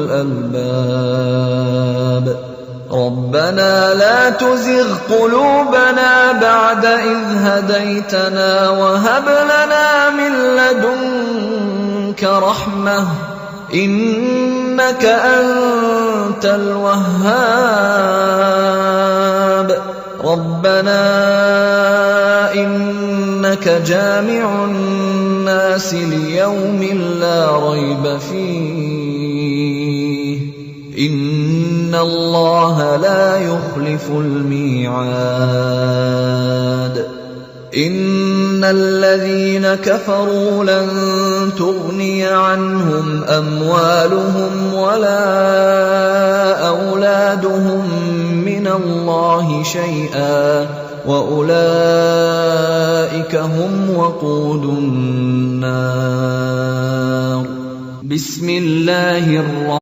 الألباب ربنا لا تزغ قلوبنا بعد إذ هديتنا وهب لنا من لدنك رحمة إنك أنت الوهاب ربنا إنك جامع الناس ليوم لا ريب فيه إن الله لا يخلف الميعاد إن الذين كفروا لن تغني عنهم أموالهم ولا أولادهم من الله شيئا وأولئك هم وقود النار بسم الله الرحمن